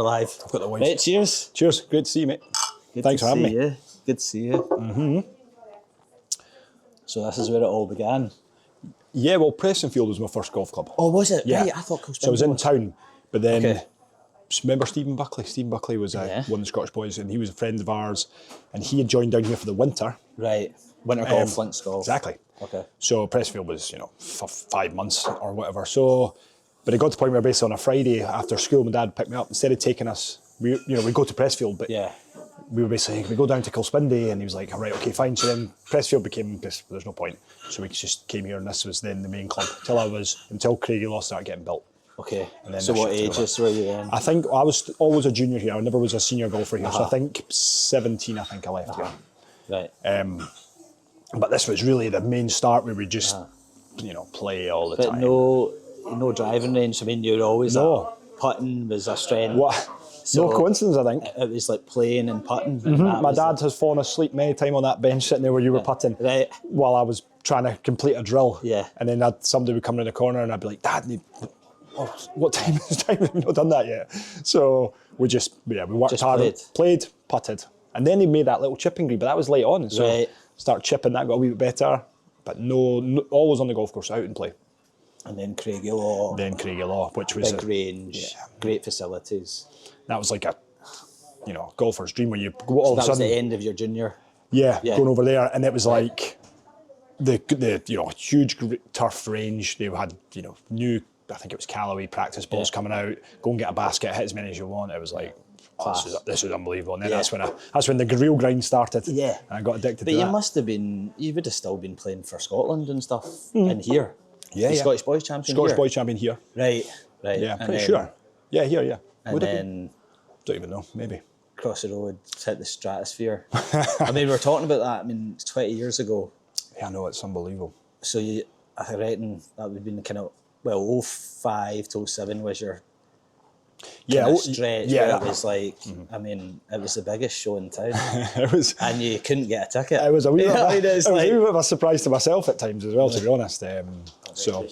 We're live. I've got the Right, cheers. Cheers. Great to see you, mate. Thanks for having me. You. Good to see you. Mm-hmm. So this is where it all began. Yeah, well, Prestonfield was my first golf club. Oh, was it? Yeah. Right, I thought Coast So I was in town, but then Okay. remember Stephen Buckley? Stephen Buckley was Yeah. one of the Scottish boys, and he was a friend of ours, and he had joined down here for the winter. Right. Winter golf, Flint's golf. Exactly. Okay. So Prestonfield was, for 5 months or whatever. So, but it got to the point where basically on a Friday after school, my dad picked me up. Instead of taking us, we go to Prestonfield, but Yeah. we were basically, we go down to Kilspindy, and he was like, all right, okay, fine. So then Prestonfield became, there's no point. So we just came here, and this was then the main club until Craigie Law started getting built. Okay. And then So I what shifted ages were you in? I think I was always a junior here. I never was a senior golfer here. So I think 17, I think I left here. Right. But this was really the main start where we just, play all the But time. no driving range. I mean, you were always putting was a strength. What? So no coincidence, I think. It was like playing and putting. My dad has fallen asleep many times on that bench sitting there where you were putting, Right. while I was trying to complete a drill. Yeah. And then somebody would come in the corner, and I'd be like, Dad, what time is time? We've not done that yet. So we worked Just hard, played, putted. And then he made that little chipping green, but that was late on. So Right. start chipping, that got a wee bit better. But no, always on the golf course, out and play. And then Craigie Law. Then Craigie Law, which was Big range, great facilities. that was like a golfer's dream, where you go all of a That was sudden. the end of your junior. Yeah, going over there, and it was like the huge turf range. They had new, I think it was Callaway practice balls coming out. Go and get a basket, hit as many as you want. It was like, this is unbelievable. And then that's when the real grind started. Yeah, and I got addicted. But to you that. you would have still been playing for Scotland and stuff in here. Yeah, Scottish Boys Champion. Scottish here. Boys Champion here. Right. Yeah, And pretty then- sure. Yeah, here. Yeah. And then Don't even know. Maybe. across the road, hit the stratosphere. I mean, we were talking about that. I mean, it's 20 years ago. Yeah, I know, it's unbelievable. So I reckon that would have been kind of 05 to 07 was your stretch. Yeah, where it was like, I mean, it was the biggest show in town, it was. and you couldn't get a ticket. It was a wee bit, it was like, a wee bit of a surprise to myself at times as well, to be honest. So,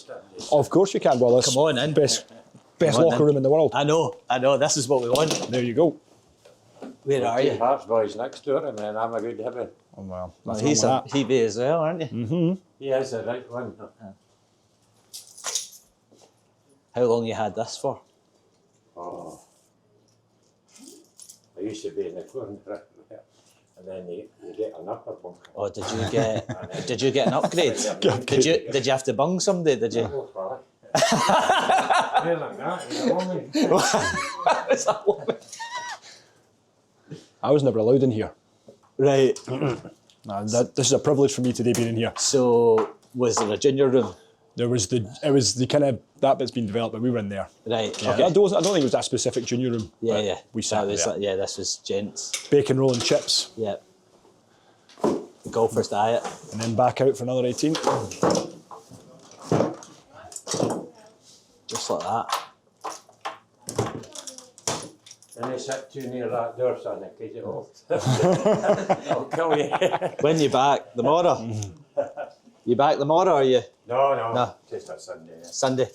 of course you can. Well, that's Come on in. best Come on locker in. room in the world. I know. This is what we want. There you go. Where are you? Hearts boys next door, and then I'm a good hippie. Oh, well, Well, nothing he's wrong a with that. PB as well, aren't you? He is the right one. How long you had this for? Oh. I used to be in the corner, and then you get an upper bunk. Oh, did you get an upgrade? Did you have to bung somebody? Did you? Oh, fuck. Hey, like that, you know me. Is that what- I was never allowed in here. Right. This is a privilege for me today being in here. So was there a junior room? It was the kind of, that bit's been developed, but we were in there. Right. Yeah, Okay. I don't think it was that specific junior room. Yeah, but yeah. We sat That was there. like, yeah, this was gents. Bacon roll and chips, Yeah. The golfer's diet. and then back out for another 18. Just like that. And they sit too near that door, son, in case you I'll kill you. When you back tomorrow? You back tomorrow, or are you No. Just a Sunday. Yeah. Sunday?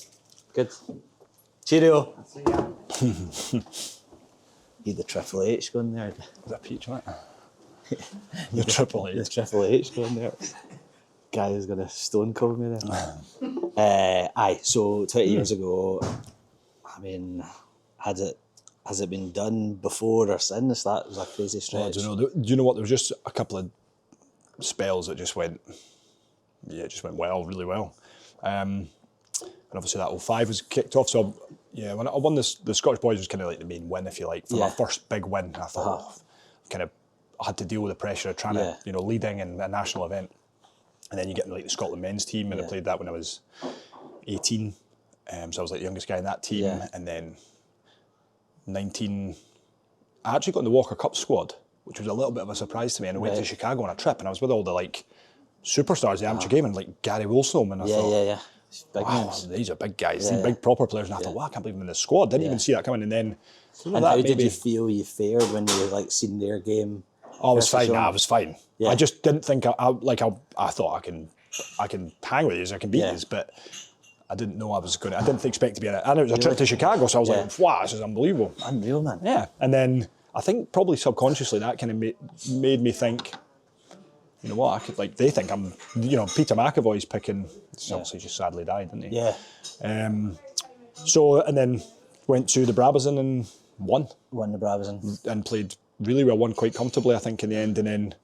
Good. Cheerio. See ya. Need the Triple H going there. Is that peach, right? The Triple H. The Triple H going there. Guy who's gonna stone cold me there. Aye, so 20 years ago, I mean, has it been done before or since? That was a crazy Well, I stretch. don't know. Do you know what? There was just a couple of spells that just went well, really well. And obviously that 05 was kicked off. So yeah, when I won this, the Scottish Boys was kind of like the main win, if you like, for my first big win. I thought, I had to deal with the pressure of trying to, leading in a national event. And then you get in like the Scotland men's team, and I played that when I was 18. So I was like the youngest guy in that team. Yeah. And then 19, I actually got in the Walker Cup squad, which was a little bit of a surprise to me. And I went to Chicago on a trip, and I was with all the like superstars of the amateur game, and like Gary Wilson, and I thought, Yeah. Big wow, names. these are big guys, Yeah. these big proper players. And I thought, wow, I can't believe I'm in the squad. Didn't even see that coming. And then, And how did you feel you fared when you like seen their game? I was versus fine. yours? I was fine. Yeah. I just didn't think I thought I can hang with these, I can beat these, but I didn't know I was going to, I didn't expect to be in it. And it was a trip to Chicago, so I was like, wow, this is unbelievable. Unreal, man. Yeah. And then I think probably subconsciously that kind of made me think, you know what, I could, like, they think I'm, you know, Peter McAvoy's picking, obviously just sadly died, didn't he? Yeah. So, and then went to the Brabazon and won. Won the Brabazon. And played really well, won quite comfortably, I think, in the end, and then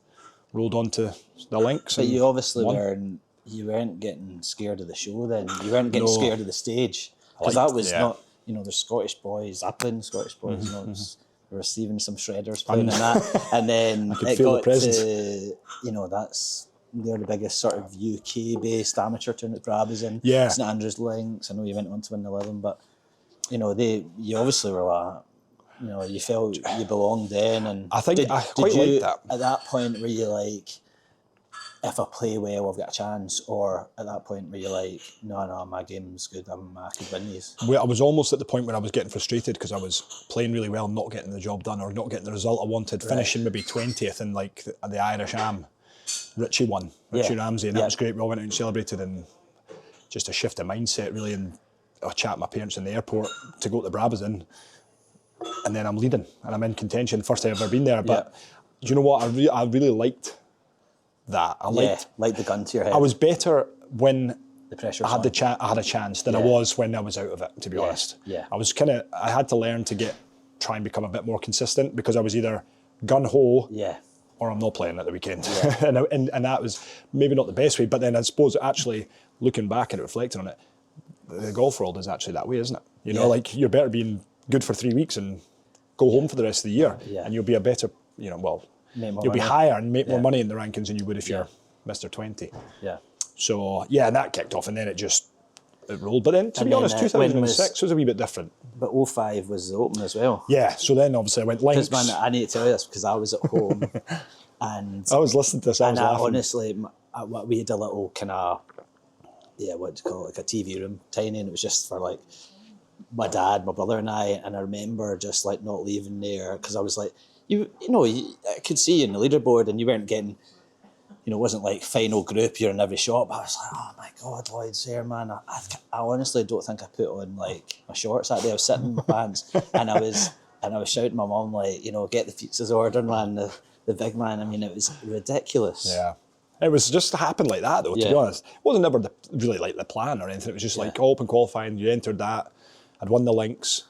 rolled on to the Lynx. But you obviously weren't getting scared of the show then. You weren't getting scared of the stage. Because that was not, you know, there's Scottish boys, I played in Scottish boys, you know, we were receiving some shredders playing in that. And then it got to, you know, they're the biggest sort of UK-based amateur tournament, Brabazon, St Andrews Lynx. I know you went on to win the 11, but, you know, you obviously were like, you know, you felt you belonged then. And I think I quite liked that. At that point, were you like, if I play well, I've got a chance? Or at that point, were you like, no, my game's good, I could win these? Well, I was almost at the point where I was getting frustrated because I was playing really well, not getting the job done or not getting the result I wanted, finishing maybe 20th in like the Irish Am. Richie won, Richie Ramsey, and that was great. We all went out and celebrated, and just a shift of mindset really. And I chat with my parents in the airport to go to the Brabazon, and then I'm leading and I'm in contention, first time I've ever been there. But do you know what? I really liked that. I liked the gun to your head. I was better when the pressure I had a chance than I was when I was out of it, to be honest. Yeah. I had to learn to try and become a bit more consistent, because I was either gun ho or I'm not playing at the weekend. Yeah. and that was maybe not the best way, but then I suppose actually looking back and reflecting on it, the golf world is actually that way, isn't it? You know, like you're better being good for 3 weeks and go home for the rest of the year, and you'll be a better, you know, well, you'll be higher and make more money in the rankings than you would if you're Mr. 20. Yeah. So, and that kicked off, and then it rolled. But then, to be honest, 2006 was a wee bit different. But 05 was the Open as well. Yeah, so then obviously I went Lynx. Because, man, I need to tell you this, because I was at home, and I was listening to this, I was laughing. Honestly, we had a little kind of, what do you call it, like a TV room, tiny, and it was just for like my dad, my brother and I remember just like not leaving there, because I was like, you know, I could see you in the leaderboard and you weren't getting, you know, it wasn't like final group, you're in every shot, but I was like, oh my God, Lloyd's there, man. I honestly don't think I put on like my shorts that day. I was sitting in my pants and I was shouting at my mum, like, you know, get the pizzas ordered, man, the big man. I mean, it was ridiculous. Yeah. It was just happened like that, though, to be honest. It wasn't ever really like the plan or anything. It was just like open qualifying, you entered that. I'd won the Lynx.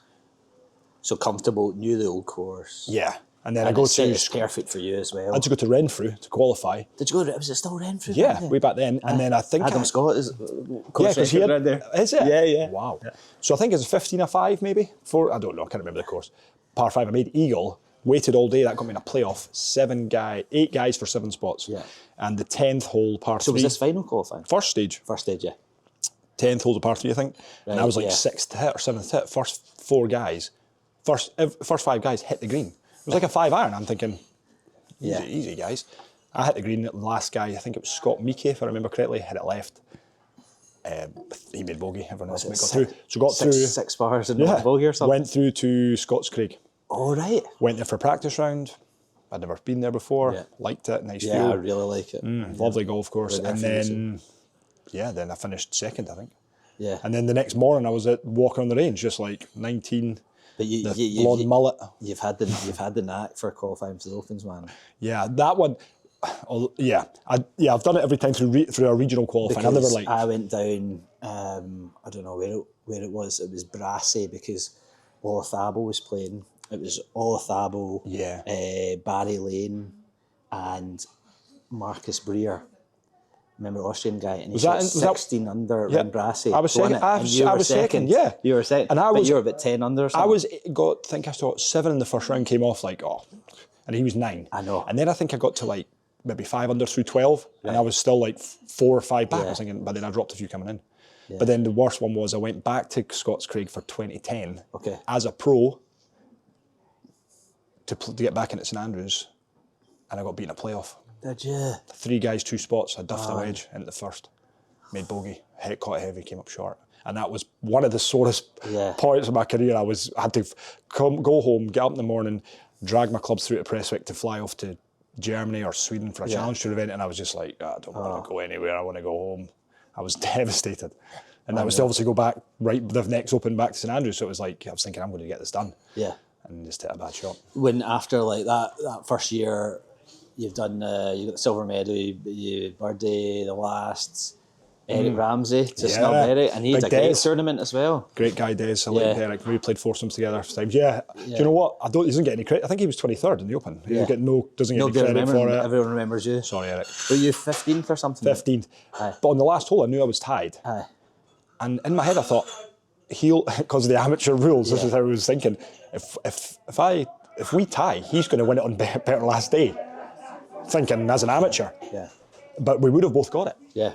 So comfortable, knew the old course. Yeah. And then I go to... It's perfect for you as well. I had to go to Renfrew to qualify. Did you go to... Was it still Renfrew? Yeah, way back then. And then I think... Adam Scott is... because he had... Right there. Is it? Yeah. Wow. Yeah. So I think it's 15-5 maybe? 4, I don't know, I can't remember the course. Par 5, I made eagle, waited all day, that got me in a playoff. 8 guys for 7 spots. Yeah. And the 10th hole, par 3... So was this final qualifying? First stage. First stage, yeah. 10th hole, par 3, I think. Right, and I was like 6th hit or 7th hit. First 4 guys, first 5 guys hit the green. It was like a 5-iron. I'm thinking, easy guys. I hit the green. The last guy, I think it was Scott Meeke, if I remember correctly, hit it left. He made bogey. Everyone else got through. So got through 6 bars and bogey or something. Went through to Scots Craig. Oh right. Went there for a practice round. I'd never been there before. Yeah. Liked it. Nice field. Yeah, I really like it. Lovely golf course. And then, then I finished 2nd, I think. Yeah. And then the next morning I was walking on the range, just like 19. But the blonde mullet. You've had the knack for qualifying for the Opens, man. Yeah, that one. I've done it every time through a regional qualifying. I've never like. I went down. I don't know where it was. It was Brassey because Olafabo was playing. It was Olafabo, Barry Lane, and Marcus Breer. Remember Austrian guy, and he shot 16 under in Brassey. I was second. I was second. Yeah, you were second. And you were about 10 under. Or something. I think I saw 7 in the first round. Came off like and he was 9. I know. And then I think I got to like maybe 5 under through 12, and I was still like 4 or 5 back. I was thinking, but then I dropped a few coming in. Yeah. But then the worst one was I went back to Scots Craig for 2010 as a pro to get back into St Andrews, and I got beaten a playoff. Did you? 3 guys, 2 spots. I duffed a wedge into the first. Made bogey. Caught heavy, came up short. And that was one of the sorest parts of my career. I had to go home, get up in the morning, drag my clubs through to Prestwick to fly off to Germany or Sweden for a challenge tour event. And I was just like, I don't want to go anywhere. I want to go home. I was devastated. And that was to obviously go back, right, the next Open back to St Andrews. So it was like, I was thinking, I'm going to get this done. Yeah. And just hit a bad shot. When after like that first year, you've done, you got the silver medal, you birdie the last, Eric Ramsey to snub Eric, and he had a great tournament as well. Great guy, Des. I like Eric. We played foursomes together a few times. Yeah. Do you know what? He doesn't get any credit. I think he was 23rd in the Open. He doesn't get any credit for it. Everyone remembers you. Sorry, Eric. Were you 15th or something? 15th. But on the last hole, I knew I was tied. Aye. And in my head, I thought, because of the amateur rules, this is how I was thinking. If we tie, he's going to win it on better last day. Thinking as an amateur. Yeah. But we would have both got it. Yeah.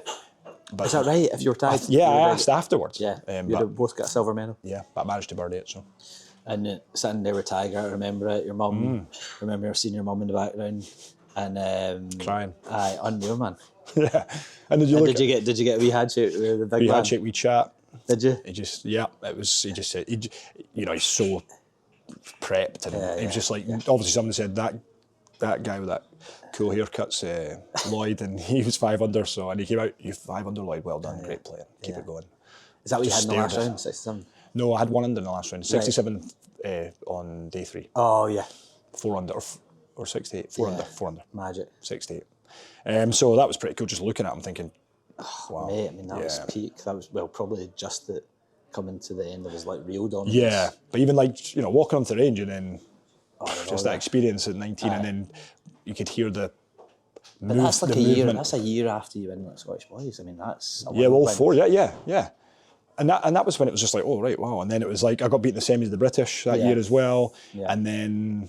But is that right? If you were tied? I asked afterwards. Yeah. You'd have both got a silver medal. Yeah, but I managed to birdie it. So. And sitting there with Tiger, I remember it. Your mum, remember seeing your mum in the background, and crying. Aye, unreal, man. Yeah. And did you get a wee handshake with the big wee man? Handshake, wee chat. Did you? He just he's so prepped, and he was just like, obviously someone said that guy with that cool haircut's Lloyd, and he was 5 under, so, and he came out, you 5 under, Lloyd, well done, great playing, keep it going. Is that what you had in the last stared round, 67? No, I had 1 under in the last round, 67 on day 3. Oh yeah. 4 under, or 68, 4 under. Magic. 68. So that was pretty cool, just looking at him thinking, wow. Mate, I mean, that was peak. That was, well, probably just coming to the end of his like real dominance. Yeah, but even like, walking onto the range and then just that experience at 19, and then you could hear the But that's like a year. That's a year after you win like Scottish Boys. I mean, that's all 4. Yeah. And that was when it was just like, oh right, wow. And then it was like I got beat in the semis of the British that year as well, and then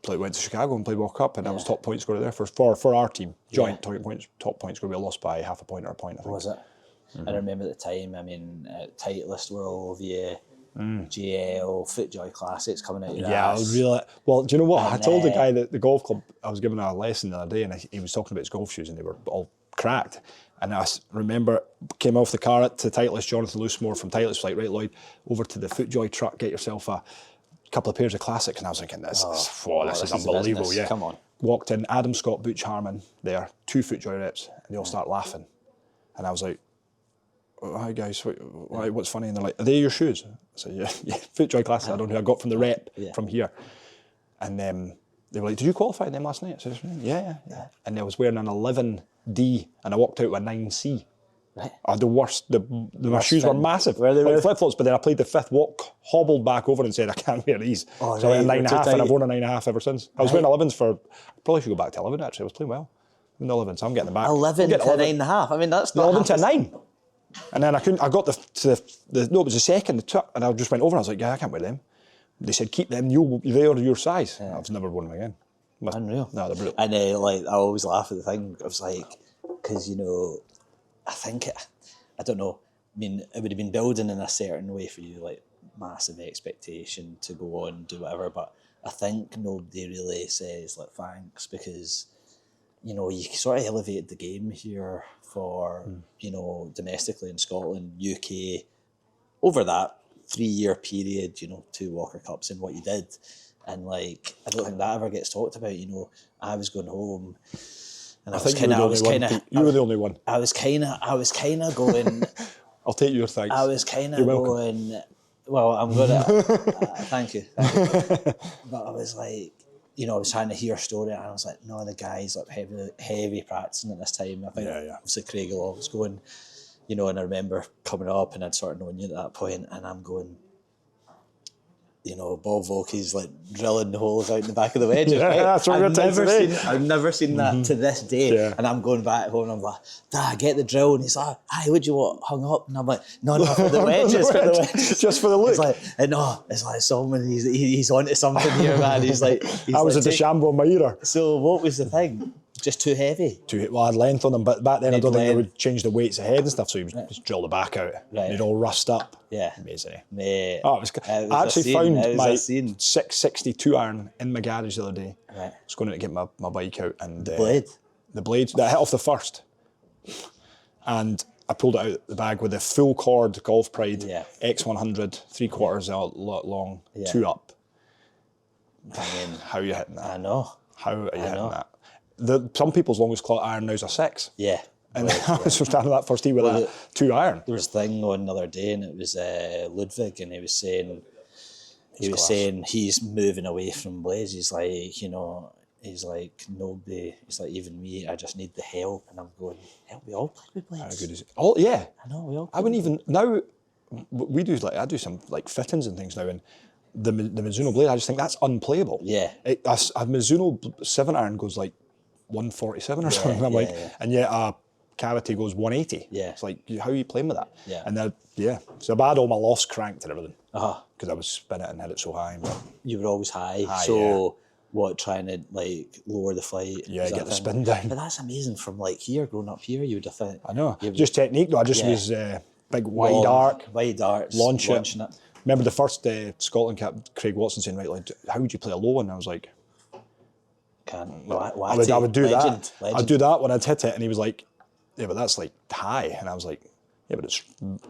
went to Chicago and played World Cup, and I was top point scorer there for our team, joint top point scorer. We lost by half a point or a point, I think. Was it? I remember at the time. I mean, Titleist were all of you. GL, FootJoy Classics coming out. Well, do you know what? I told the guy that the golf club, I was giving a lesson the other day, and he was talking about his golf shoes, and they were all cracked. And I remember, came off the car to Titleist, Jonathan Loosemore from Titleist was like, right, Lloyd, over to the FootJoy truck, get yourself a couple of pairs of classics. And I was thinking, this is unbelievable. Yeah, come on. Walked in, Adam Scott, Butch Harmon there, 2 FootJoy reps, and they all start laughing. And I was like, oh, hi guys, what's funny? And they're like, are they your shoes? I said, yeah, FootJoy Classics. I don't know who I got from the rep from here. And they were like, did you qualify in them last night? I said, yeah. And I was wearing an 11D, and I walked out with a 9C. Right. I had the worst. My shoes were massive. Were they like flip-flops, but then I played the 5th walk, hobbled back over and said, I can't wear these. So I went a 9.5, and I've worn a 9.5 ever since. I was wearing 11s probably should go back to 11 actually. I was playing well in the 11s, so I'm getting them back. 11 to 9.5. I mean, that's not 11 to 9. And then I got it was the second, and I just went over and I was like, yeah, I can't wear them. They said, keep them, they are your size. Yeah. I've never worn them again. Unreal. No, they're brutal. And I always laugh at the thing. I was like, because, I think, I don't know, I mean, it would have been building in a certain way for you, like massive expectation to go on, do whatever, but I think nobody really says, like, thanks, because, you sort of elevated the game here for, domestically in Scotland, UK, over that 3-year period, 2 Walker Cups and what you did. And I don't think that ever gets talked about. I was going home, and you were the only one. I was kind of going. I'll take your thanks. I was kind of going. Well, I'm gonna. Thank you. But I was like, I was trying to hear a story, and I was like, no, the guy's like heavy practicing at this time. I think obviously Craig Law was going, and I remember coming up, and I'd sort of known you at that point, and I'm going. Bob Volkey's like drilling the holes out in the back of the wedges. Right? That's what I've never seen that to this day. Yeah. And I'm going back home and I'm like, Dad, get the drill. And he's like, aye, would you want hung up? And I'm like, no, for the wedges, for the wedges. Just for the look. It's like Saltman, he's onto something here, man. I was at the Shambo in my era. So what was the thing? Just too heavy? Well, I had length on them, but back then I don't think they would change the weights ahead and stuff, so you would just drill the back out. Right. And it'd all rust up. Yeah. Amazing. Mate. I actually found my 662 iron in my garage the other day. Right. I was going to get my bike out and... The blade that hit off the first. And I pulled it out the bag with a full cord Golf Pride X100, 3/4 long, 2 up. I mean, how are you hitting that? I know. How are you hitting that? Some people's longest clock iron now is a 6. Yeah. And I was standing on that first tee with that 2 iron. There was a thing on the other day, and it was Ludwig, and he was saying he's moving away from Blaze. He's like, you know, he's like, nobody, he's like, even me, I just need the help. And I'm going, hell, we all play with Blaze. How good is it? Oh, yeah. I know, we all I wouldn't even, now, we do, like, I do some, like, fittings and things now, and the Mizuno blade, I just think that's unplayable. Yeah. A Mizuno 7-iron goes, like, 147 or something. I'm like, and yet a cavity goes 180. Yeah. It's like, how are you playing with that? Yeah. And then, so I had all my lofts cranked and everything. Uh-huh. Because I was spinning it and hit it so high. But You were always high. So, what, trying to, like, lower the flight? yeah, get the spin down. But that's amazing from, like, here, growing up here, you would have thought. I know. Just technique, though. I just was big wide arc. Wide arcs. Launching it. Remember the first Scotland cap, Craig Watson saying, right, like, how would you play a low one? And I was like, Can't. I would do Legend. that. I'd do that when I'd hit it. And he was like, yeah, but that's like high. And I was like, yeah, but it's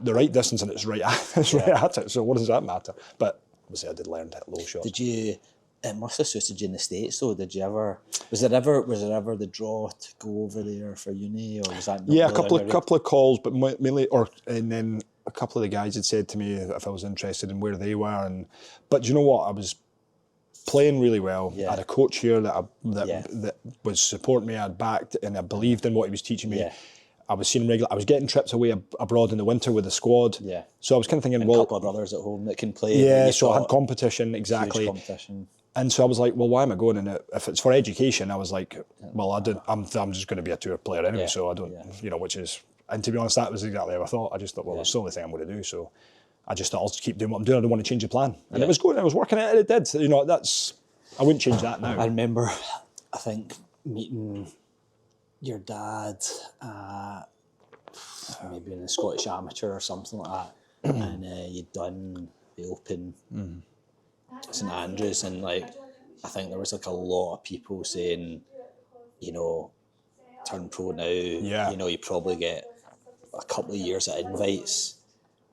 the right distance and it's right at it. So what does that matter? But obviously I did learn to hit low shots. Did you? It must have suited you in the States, though. Did you ever? Was there ever the draw to go over there for uni, or was that? Not Yeah, really a couple of calls, but mainly, and then a couple of the guys had said to me if I was interested in where they were, but you know what, I was playing really well. Yeah. I had a coach here that was supporting me. I'd backed and I believed in what he was teaching me. Yeah. I was seeing regular. I was getting trips away abroad in the winter with the squad. Yeah. So I was kind of thinking, And a couple of brothers at home that can play. Yeah. So I had competition exactly. Huge competition. And so I was like, well, why am I going? And if it's for education, I was like, well, I'm just going to be a tour player anyway. Yeah. So I don't, which is, and to be honest, that was exactly how I thought. I just thought, well, that's the only thing I'm going to do. So I just thought I'll just keep doing what I'm doing. I don't want to change the plan. And it was going, I was working it, and it did. I wouldn't change that now. I remember, I think, meeting your dad maybe in the Scottish Amateur or something like that, and you'd done the Open St Andrews, and like I think there was like a lot of people saying, you know, turn pro now. Yeah. You know, you probably get a couple of years at invites,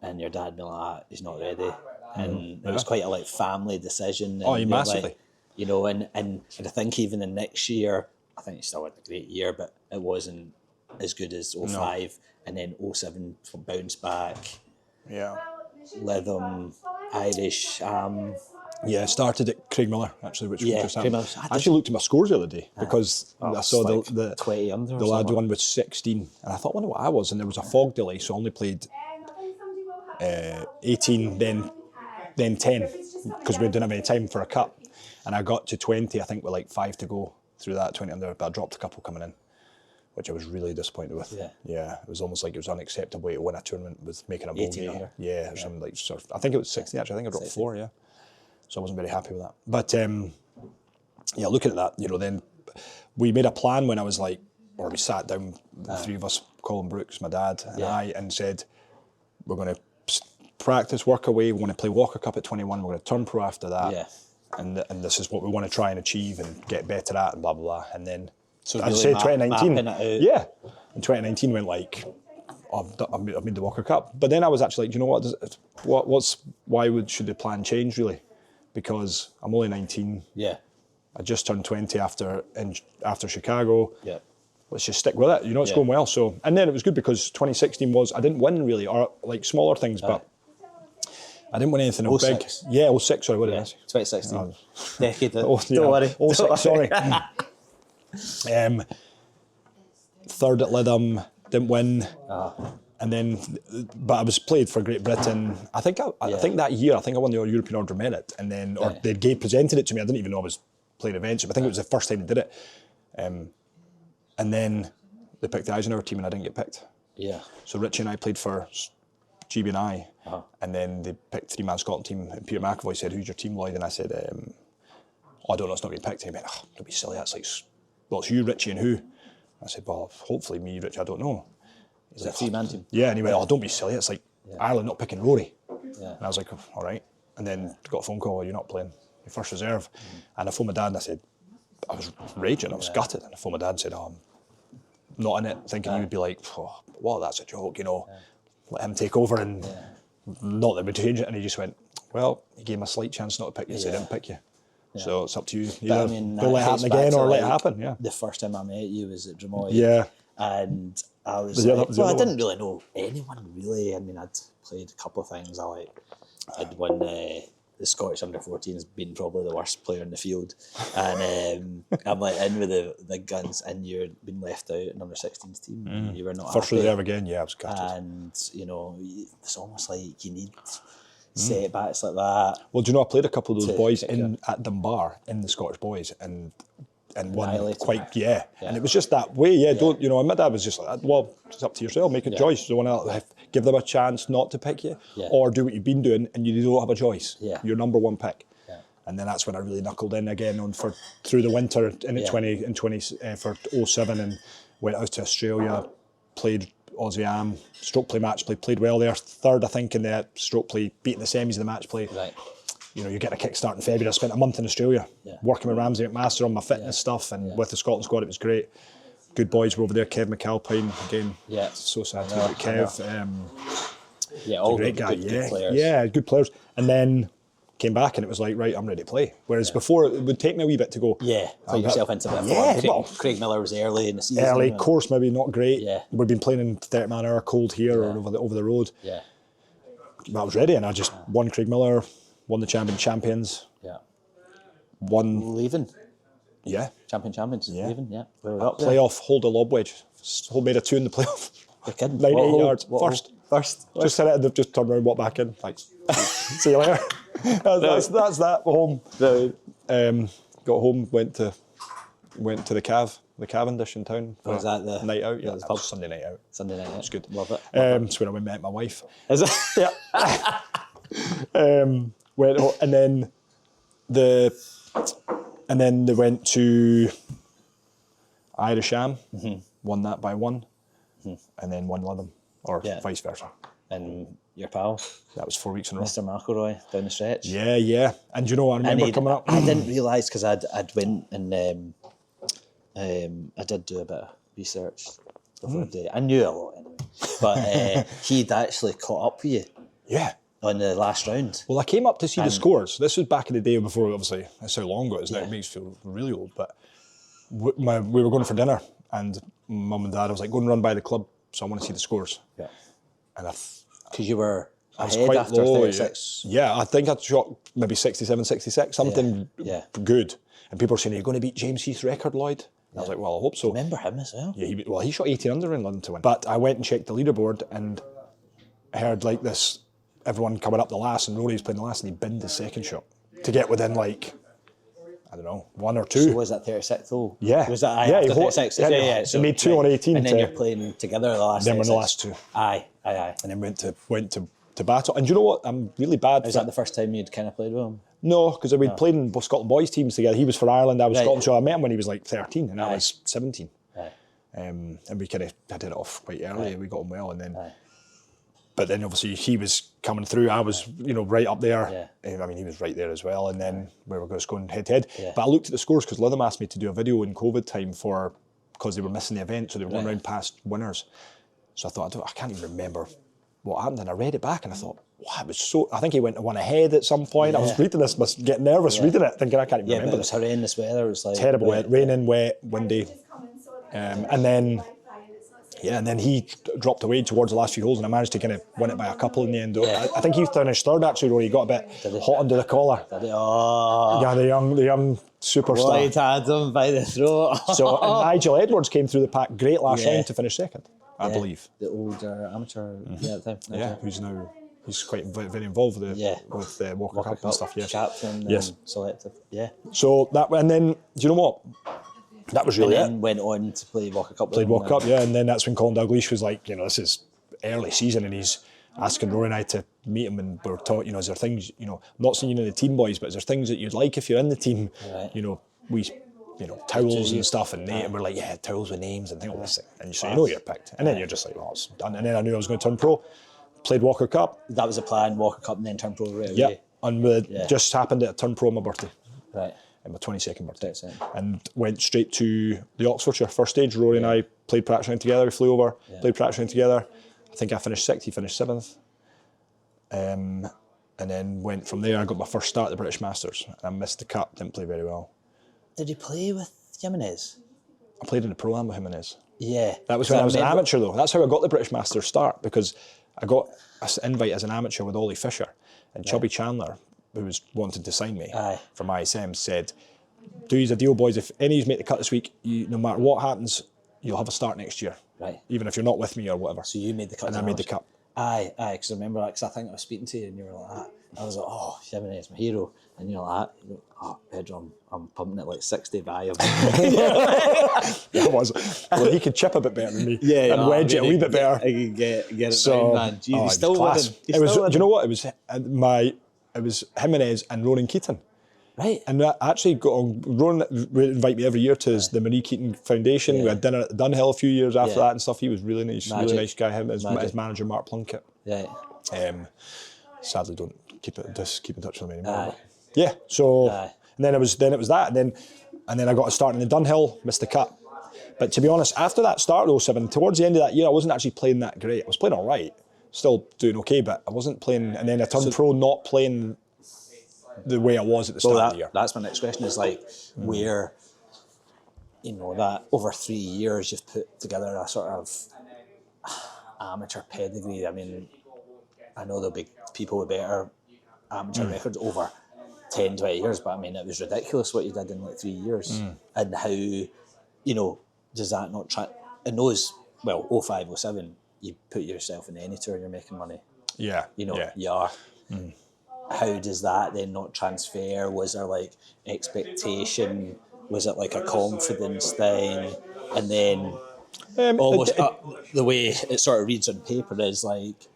and your dad being like, he's not ready, and it was quite a like family decision. And massively. Like, you know, and I think even the next year, I think he still had a great year, but it wasn't as good as 05, and then 07 bounced back. Yeah. Lytham, Irish. Yeah, started at Craig Miller actually, which was just Craig Miller. I actually looked at my scores the other day because I saw like the 20 under. The lad one was 16, and I thought, wonder what I was, and there was a fog delay, so I only played 18, then 10, because we didn't have any time for a cut, and I got to 20, I think, with like 5 to go through that 20 under, but I dropped a couple coming in, which I was really disappointed with. Yeah, it was almost like it was unacceptable to win a tournament with making a bogey. Yeah, or something like sort of, I think it was 16 actually. I think I dropped 4. Yeah, so I wasn't very happy with that. But yeah, looking at that, you know, then we made a plan when I was like, or we sat down, the three of us, Colin Brooks, my dad, and I, and said, we're going to practice, work away. We're going to play Walker Cup at 21. We're going to turn pro after that. Yeah. And this is what we want to try and achieve and get better at, and blah, blah, blah. And then, So I'd really say 2019. mapping it out. Yeah. And 2019 went like, I've made the Walker Cup. But then I was actually like, do you know what? Why should the plan change really? Because I'm only 19. Yeah. I just turned 20 after Chicago. Yeah. Let's just stick with it. You know, it's going well. So, and then it was good because 2016 was, I didn't win really, or like smaller things, but I didn't win anything big. 06. Yeah, 06, sorry, what did I say? 2016. Decade. Don't worry. 06, sorry. Third at Lytham, didn't win. And then, but I was played for Great Britain. I think that year, I won the European Order of Merit, and then, or they presented it to me. I didn't even know I was playing events, but I think it was the first time they did it. And then they picked the Eisenhower team, and I didn't get picked. Yeah. So Richie and I played for GB and I, and then they picked 3-man Scotland team. And Peter McAvoy said, "Who's your team, Lloyd?" And I said, "Oh, I don't know, it's not getting picked." And he went, "Oh, don't be silly. That's like, well, it's you, Richie, and who?" I said, "Well, hopefully me, Richie. I don't know." He's like, 3-man team. Yeah, and he went, "Oh, don't be silly. It's like Ireland not picking Rory." Yeah. And I was like, "Oh, all right." And then got a phone call, "You're not playing. You're first reserve." And I phoned my dad, and I said, I was raging. I was gutted. And I phoned my dad and said, "Oh, I'm not in it," thinking he would be like, "Oh, well, that's a joke, you know, let him take over and not that we'd change it." And he just went, "Well, he gave him a slight chance not to pick you, so he didn't pick you." So it's up to you. But, I Either mean, they'll that let it happen dates back again to, or let it like, happen. Yeah. The first time I met you was at Drummoy. Yeah. And I was Yeah, like, that was well, the I other didn't really know anyone really. I mean, I'd played a couple of things. I'd won the Scottish under-14 has been probably the worst player in the field, and I'm like in with the big guns, and you're being left out in under-16s team. And you were not First happy. reserve again. Yeah, I was gutted. And it's almost like you need setbacks like that. Well, do you know, I played a couple of those To boys kick at Dunbar in the Scottish boys, and one Annihilated. quite and it was just that way. Yeah, don't and my dad was just like, well, it's up to yourself. Make a choice. Do you want to give them a chance not to pick you, or do what you've been doing and you don't have a choice? Yeah. You're number one pick. Yeah. And then that's when I really knuckled in again through the winter for 07 and went out to Australia, played Aussie Am, stroke play match play, played well there. Third, I think, in the stroke play, beating the semis of the match play. Right. You're getting a kickstart in February. I spent a month in Australia working with Ramsey McMaster on my fitness stuff, and with the Scotland squad, it was great. Good boys were over there. Kev McAlpine, again. Yeah. So sad to hear about Kev. All great guy. good players. Yeah, good players. And then came back and it was like, right, I'm ready to play. Whereas before, it would take me a wee bit to go. Yeah, put yourself into a bit of form. Craig Miller was early in the season. Early, course maybe not great. Yeah. We'd been playing in 30 man hour cold here or over the road. Yeah. But I was ready, and I just won Craig Miller, won the champions. Yeah. Won. Leaving. Yeah. Champions. Leaving. Yeah. We were up there. Playoff, hold a lob wedge. Made a 2 in the playoff. You're kidding. 98 yards. First. Just hit it and just turned around, walk back in. Thanks. See you later. That's that. Home. Got home. Went to the Cavendish in town. Was that the night out? Yeah, that was that was Sunday night out. Sunday night. It's good. Love it. It's when I met my wife. Is it? Yeah. And then they went to Irisham, won that by 1, and then won Ludham, or vice versa. And your pal, that was 4 weeks in a row. Mr. McElroy down the stretch. Yeah. And you know, I remember coming up. I didn't realise because I'd went and I did do a bit of research before the day. I knew a lot anyway, but he'd actually caught up with you. Yeah. On the last round. Well, I came up to see the scores. This was back in the day before, obviously, that's how long ago it is now. It makes me feel really old. But we were going for dinner, and Mum and Dad, I was like, go and run by the club, so I want to see the scores. Yeah. And because you were was ahead quite after low, 36. Yeah, I think I shot maybe 67, 66, something good. And people were saying, are you going to beat James Heath's record, Lloyd? And I was like, well, I hope so. Remember him as well? Yeah, he shot 18 under in London to win. But I went and checked the leaderboard and I heard like this, everyone coming up the last, and Rory was playing the last, and he binned his second shot to get within like, I don't know, 1 or 2. So was that 36 though? Yeah. Was that after 36? Yeah. So made 2 on 18. And then you're playing together the last. Then we're in the last 2. Aye. And then went to battle. And do you know what? I'm really bad. Was that the first time you'd kind of played with him? No, because we'd played in both Scotland boys teams together. He was for Ireland, I was Scotland. So I met him when he was like 13, and I was 17. And we kind of hit it off quite early. We got on well, and then. But then obviously he was coming through. I was, right up there. I mean, he was right there as well. And then we were just going head to head. But I looked at the scores because Lytham asked me to do a video in COVID time because they were missing the event, so they were going round past winners. So I thought, I can't even remember what happened. And I read it back and I thought, wow, it was so. I think he went 1 ahead at some point. I was reading this, was getting nervous reading it, thinking I can't even remember. But it was horrendous weather. It was like terrible wet, raining, wet, windy, and then. Yeah, and then he dropped away towards the last few holes, and I managed to kind of win it by a couple in the end. I think he finished third actually, where he got a bit hot under the collar. Yeah, the young superstar. Lloyd had him by the throat. So and Nigel Edwards came through the pack great last round to finish second, I believe. The older amateur at the time. Yeah, he's quite very involved with Walker Cup and stuff. Yeah, captain. Yes, selective. Yeah. So that, and then do you know what? That was really and then went on to play Walker Cup. Played Walker Cup, yeah, and then that's when Colin Dalglish was like, this is early season, and he's asking Rory and I to meet him, and we're talking, is there things, not saying the team boys, but is there things that you'd like if you're in the team? Right. Towels and stuff, and we're like, yeah, towels with names and things like this, and so you're picked, and then you're just like, well, it's done. And then I knew I was going to turn pro. Played Walker Cup. That was the plan, Walker Cup, and then turn pro right away. Yeah, and just happened to turn pro on my birthday. Right. My 22nd birthday, and went straight to the Oxfordshire first stage. Rory and I played practice round together. We flew over, played practice round together. I think I finished 6th, he finished 7th. and then went from there. I got my first start at the British Masters. And I missed the cut, didn't play very well. Did you play with Jimenez? I played in the Pro-Am with Jimenez. Yeah. That was when I was an amateur, though. That's how I got the British Masters start, because I got an invite as an amateur with Ollie Fisher, and Chubby Chandler, who was wanting to sign me from ISM, said, do you a deal, boys. If any of you make the cut this week, no matter what happens, you'll have a start next year. Right. Even if you're not with me or whatever. So you made the cut. And I made the cut. Aye, because I remember that, because I think I was speaking to you and you were like that. I was like, oh, Jimenez, my hero. And you're like that. You're like, oh, Pedro, I'm pumping it like 60 by him. Yeah, I was. Well, he could chip a bit better than me. And wedge it a wee bit better. I could get it so, round, man. Jeez, he's still class. winning. Do you know what? It was Jimenez and Ronan Keaton. Right. And I actually got on, Ronan would invite me every year to the Marie Keaton Foundation. We had dinner at Dunhill a few years after that and stuff. He was really nice, really nice guy. Him, his manager, Mark Plunkett. Yeah. Sadly, don't keep in touch with him anymore. Yeah. So and then it was that, and then I got a start in the Dunhill, missed the cut. But to be honest, after that start at 07, towards the end of that year, I wasn't actually playing that great. I was playing all right, still doing okay, but I wasn't playing. And then I turned pro, not playing the way I was at the start of the year. That's my next question, is like where, you know, that over 3 years you've put together a sort of amateur pedigree. I mean, I know there'll be people with better amateur records over 10, 20 years, but I mean, it was ridiculous what you did in like 3 years. And how, you know, does that not try, in those, well, 05, 07, you put yourself in any tour and you're making money. Yeah. You know, you are. How does that then not transfer? Was there like expectation? Was it like a confidence thing? And then almost the way it sort of reads on paper is like,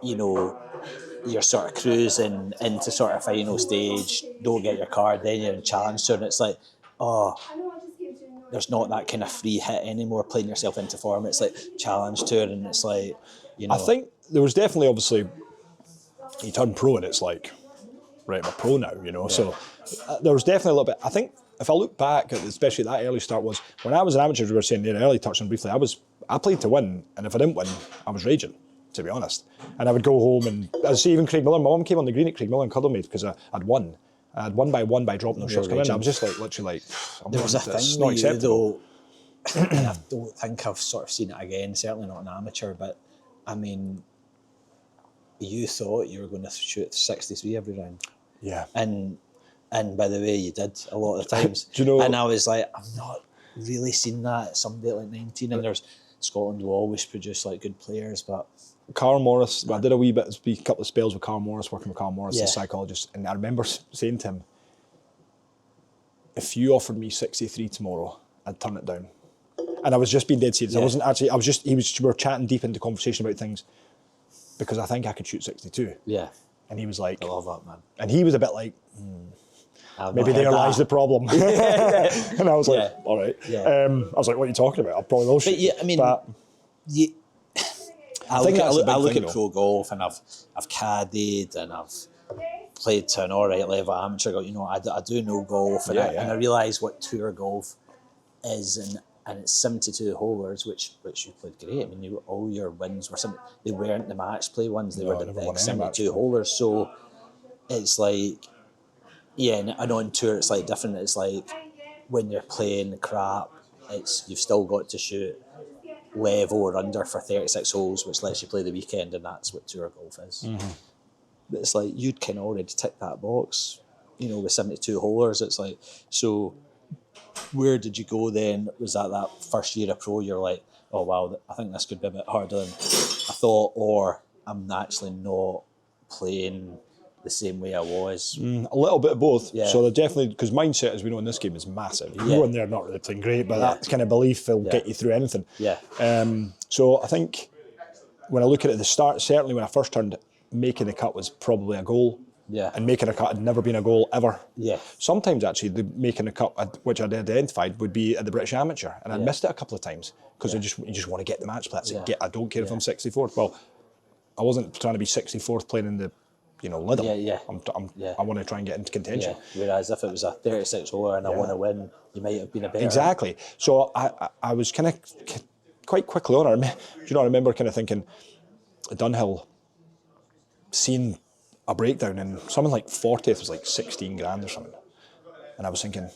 you know, you're sort of cruising into sort of final stage, don't get your card, then you're in challenge tour, and it's like, oh, there's not that kind of free hit anymore, playing yourself into form. It's like challenge tour, and it's like, you know. I think there was definitely, obviously, you turn pro and it's like, right, I'm a pro now, you know. So there was definitely a little bit. I think if I look back at especially that early start, was when I was an amateur, we were saying there early, touching briefly, I played to win, and if I didn't win, I was raging, to be honest. And I would go home, and as I say, even Craig Miller, my mum came on the green at Craig Miller and cuddled me because I'd won. I'd won by dropping no shots coming in. I was just like, literally like, there was a thing not with you, acceptable. though, and I don't think I've sort of seen it again, certainly not an amateur, but I mean, you thought you were going to shoot 63 every round. Yeah. And by the way, you did a lot of the times. Do you know? And I was like, I've not really seen that at somebody at like 19. And there's Scotland will always produce like good players, but Carl a couple of spells with Carl Morris, working with Carl Morris, the psychologist, and I remember saying to him, if you offered me 63 tomorrow, I'd turn it down. And I was just being dead serious. I wasn't actually, we were chatting deep into conversation about things, because I think I could shoot 62. Yeah. And he was like, I love that, man. And he was a bit like, maybe there lies the problem. And I was like, all right. Yeah. I was like, what are you talking about? I probably will shoot. But yeah, I mean, I look at pro golf, and I've caddied, and I've played to an alright level amateur golf. You know, I do know golf, and I realise what tour golf is, and it's 72 holders, which you played great. I mean, all your wins were they weren't the match play ones; they were the big 72 holders. So it's like, and on tour it's like different. It's like when you're playing crap, you've still got to shoot level or under for 36 holes, which lets you play the weekend, and that's what tour golf is. But it's like you'd kind of already tick that box, you know, with 72 holders. It's like, so where did you go then? Was that first year of pro, you're like, oh wow, I think this could be a bit harder than I thought, or I'm actually not playing the same way I was? A little bit of both. Yeah. So they're definitely, because mindset, as we know in this game, is massive. You go in there not really playing great, but that kind of belief will get you through anything. Yeah. So I think when I look at it at the start, certainly when I first turned, making the cut was probably a goal. Yeah. And making a cut had never been a goal ever. Yeah. Sometimes actually, making a cut, which I'd identified, would be at the British Amateur, and I'd missed it a couple of times because you just want to get the match play. That's it. I don't care if I'm 64th. Well, I wasn't trying to be 64th playing in the, Lidl. I want to try and get into contention. Yeah. Whereas if it was a 36 holer and I want to win, you might have been a better. Exactly. So I was kind of quite quickly on. I remember kind of thinking, at Dunhill, seeing a breakdown, and something like 40th was like 16 grand or something. And I was thinking,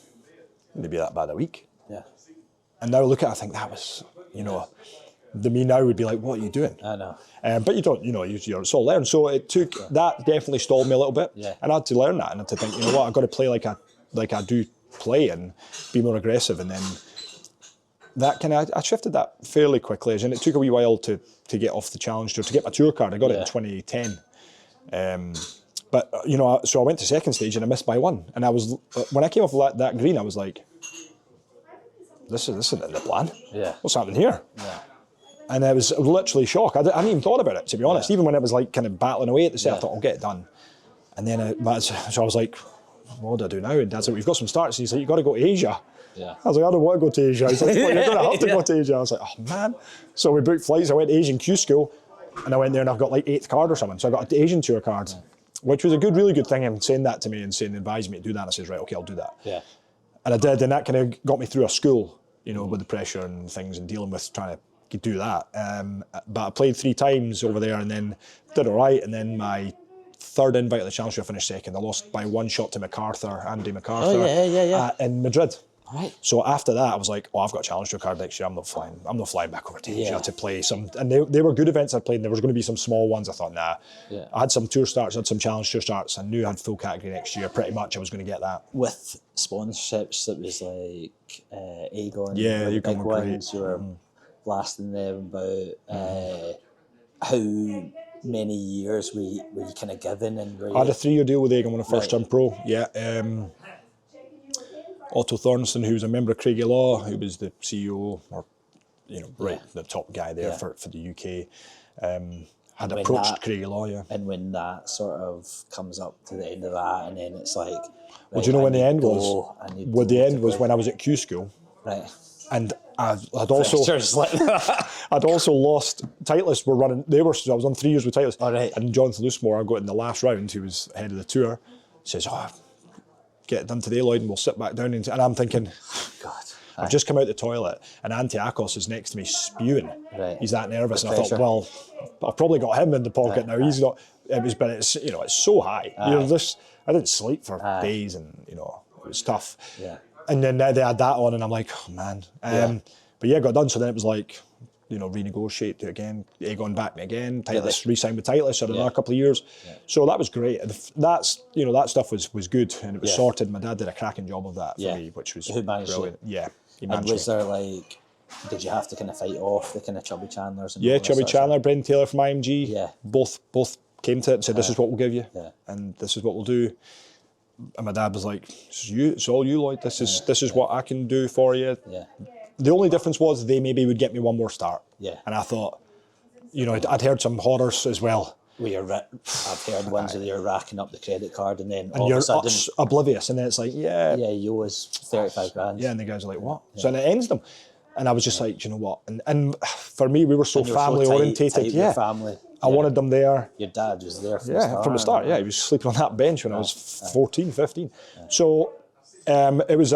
wouldn't it be that bad a week? Yeah. And now look at it, I think that was, you know, the me now would be like, what are you doing? I know. But you don't, you know, you're still learning. So it took, that definitely stalled me a little bit. Yeah. And I had to learn that, and I had to think, you know what, I've got to play like I do play and be more aggressive. And then that kind of, I shifted that fairly quickly, and it took a wee while to get off the challenge tour, to get my tour card. I got it in 2010. But, you know, so I went to second stage and I missed by one. And I was, when I came off that green, I was like, this isn't the plan. Yeah. What's happening here? Yeah. And I was literally shocked. I hadn't even thought about it, to be honest. Even when it was like kind of battling away at the set, I thought, I'll get it done. And then, so I was like, what do I do now? And Dad said, we've got some starts. He's like, you've got to go to Asia. Yeah. I was like, I don't want to go to Asia. He's like, well, you're going to have to go to Asia. I was like, oh man. So we booked flights. I went to Asian Q school, and I went there and I've got like 8th card or something. So I got an Asian tour card, which was a really good thing. Him saying that to me and advising me to do that. And I says, right, okay, I'll do that. Yeah. And I did, and that kind of got me through a school, you know, with the pressure and things and dealing with trying to do that. But I played 3 times over there and then did all right. And then my 3rd invite at the Challenge Tour, I finished 2nd. I lost by 1 shot to Andy MacArthur in Madrid. Right. So after that, I was like, oh, I've got a Challenge Tour card next year. I'm not flying back over to Asia to play some. And they were good events I played, and there was going to be some small ones. I thought, nah. Yeah. I had some tour starts, I had some Challenge Tour starts. I knew I had full category next year. Pretty much I was going to get that. With sponsorships, it was like Aegon. Yeah, the Aegon big were great. ones. You were blasting them about how many years were you kind of given? And I had a 3-year deal with Aegon when I first turned pro. Yeah. Otto Thornton, who was a member of Craigie Law, who was the CEO, or you know, the top guy there for the UK, had approached Craigie Law. Yeah. And when that sort of comes up to the end of that, and then it's like, well, do you know when the end was? Well, the end was when I was at Q school. Right. And I'd also lost. Titleist were running. I was on 3 years with Titleist. All right. And Jonathan Loosemore, I got in the last round, who was head of the tour, says, "Oh, get it done today, Lloyd, and we'll sit back down." And I'm thinking, God, I've just come out the toilet, and Antiakos is next to me spewing. Right. He's that nervous, and I thought, well, I've probably got him in the pocket now. He's not. But it's, you know, it's so high. You know, I didn't sleep for days, and you know, it was tough. Yeah. And then they had that on, and I'm like, oh man. But yeah, it got done. So then it was like, you know, renegotiate it again. Aegon backed me again. Titleist re-signed with Titleist for another couple of years. Yeah. So that was great. That's, you know, that stuff was good, and it was sorted. My dad did a cracking job of that for me, which was brilliant. Yeah. And was there like, did you have to kind of fight off the kind of Chubby Chandlers? And Chubby Chandler, Brendan Taylor from IMG. Yeah. Both came to it and said, this is what we'll give you, and this is what we'll do. And my dad was like, it's all you, Lloyd. This is what I can do for you. Yeah. The only difference was they maybe would get me one more start. Yeah. And I thought, you know, I'd heard some horrors as well. I've heard ones where you're racking up the credit card and then all you're of a sudden oblivious, and then it's like, you was 35 grand. Yeah, and the guys are like, what? Yeah. So then it ends them. And I was just like, you know what? And for me, we were so family orientated. Yeah. Family. I wanted them there. Your dad was there from the start. From the start. Yeah, he was sleeping on that bench when I was 14, 15. Yeah. So it was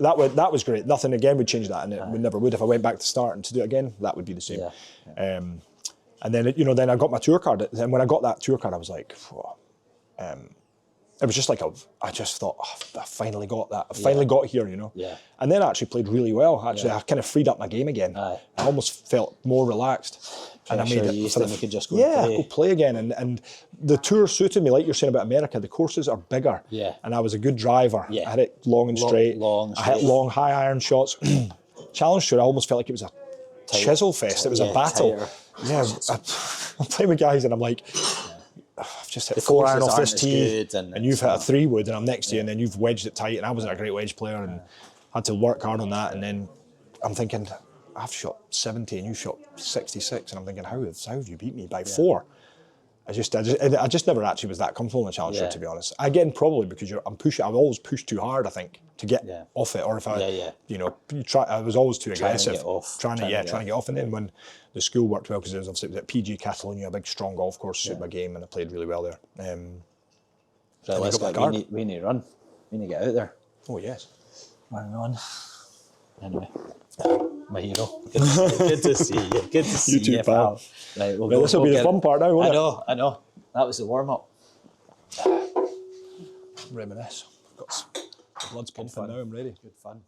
that was great. Nothing again would change that, and it would never would. If I went back to start and to do it again, that would be the same. Yeah. Yeah. And then then I got my tour card. And when I got that tour card, I was like, it was just like I just thought, oh, I finally got that. I finally got here, you know. Yeah. And then I actually played really well. Actually, I kind of freed up my game again. I almost felt more relaxed. And I made it. You could just go and play. Go play again. And the tour suited me, like you're saying about America. The courses are bigger. Yeah. And I was a good driver. Yeah. I had it long and straight. I hit long, high iron shots. Challenge Tour, I almost felt like it was a chisel fest. It was a battle. Yeah. I'm playing with guys, and I'm like, I've just hit 4 iron off this tee, and you've hit a 3-wood, and I'm next to you, and then you've wedged it tight, and I wasn't a great wedge player, and had to work hard on that, and then I'm thinking, I've shot 70 and you shot 66, and I'm thinking, how have you beat me by 4? I just never actually was that comfortable in the Challenge Tour, to be honest. Again, probably because I've always pushed too hard, I think, to get off it, or if I was always too aggressive, trying to get off, and then when the school worked well, because it was at PG Catalonia, a big strong golf course, suited my game, and I played really well there. So we need to run. We need to get out there. Oh yes. Running on. Anyway, my hero. Good to see you. Good to see you too, pal. Right, this will be the fun part now, won't it? I know. That was the warm up. Reminisce. Got the blood's pumping now. I'm ready. Good fun.